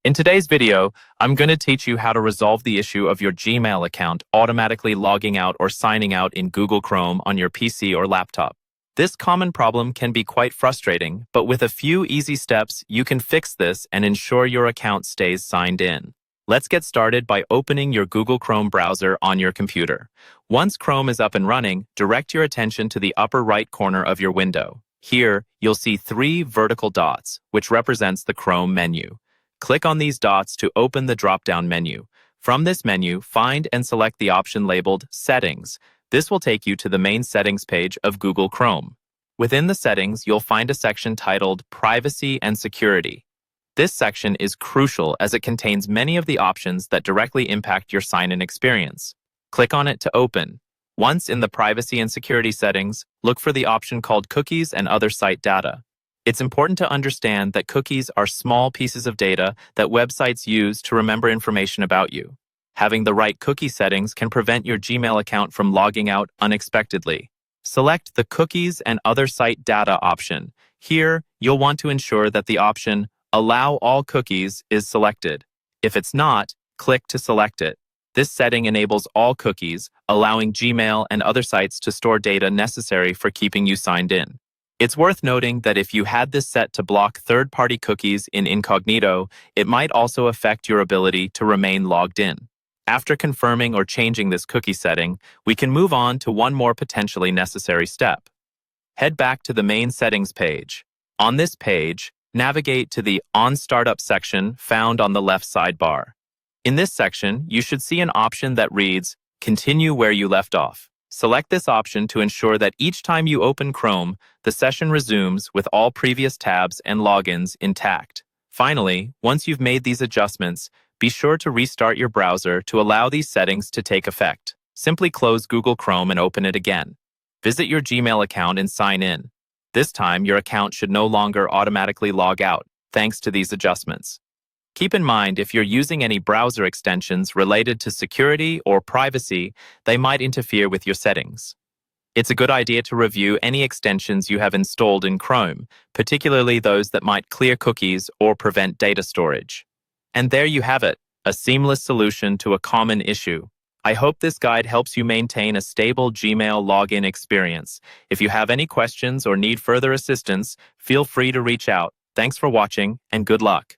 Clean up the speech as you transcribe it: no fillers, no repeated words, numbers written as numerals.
In today's video, I'm going to teach you how to resolve the issue of your Gmail account automatically logging out or signing out in Google Chrome on your PC or laptop. This common problem can be quite frustrating, but with a few easy steps, you can fix this and ensure your account stays signed in. Let's get started by opening your Google Chrome browser on your computer. Once Chrome is up and running, direct your attention to the upper right corner of your window. Here, you'll see 3 vertical dots, which represents the Chrome menu. Click on these dots to open the drop-down menu. From this menu, find and select the option labeled Settings. This will take you to the main settings page of Google Chrome. Within the settings, you'll find a section titled Privacy and Security. This section is crucial as it contains many of the options that directly impact your sign-in experience. Click on it to open. Once in the Privacy and Security settings, look for the option called Cookies and Other Site Data. It's important to understand that cookies are small pieces of data that websites use to remember information about you. Having the right cookie settings can prevent your Gmail account from logging out unexpectedly. Select the Cookies and Other Site Data option. Here, you'll want to ensure that the option Allow All Cookies is selected. If it's not, click to select it. This setting enables all cookies, allowing Gmail and other sites to store data necessary for keeping you signed in. It's worth noting that if you had this set to block third-party cookies in incognito, it might also affect your ability to remain logged in. After confirming or changing this cookie setting, we can move on to one more potentially necessary step. Head back to the main settings page. On this page, navigate to the On Startup section found on the left sidebar. In this section, you should see an option that reads, Continue where you left off. Select this option to ensure that each time you open Chrome, the session resumes with all previous tabs and logins intact. Finally, once you've made these adjustments, be sure to restart your browser to allow these settings to take effect. Simply close Google Chrome and open it again. Visit your Gmail account and sign in. This time, your account should no longer automatically log out, thanks to these adjustments. Keep in mind, if you're using any browser extensions related to security or privacy, they might interfere with your settings. It's a good idea to review any extensions you have installed in Chrome, particularly those that might clear cookies or prevent data storage. And there you have it, a seamless solution to a common issue. I hope this guide helps you maintain a stable Gmail login experience. If you have any questions or need further assistance, feel free to reach out. Thanks for watching, and good luck.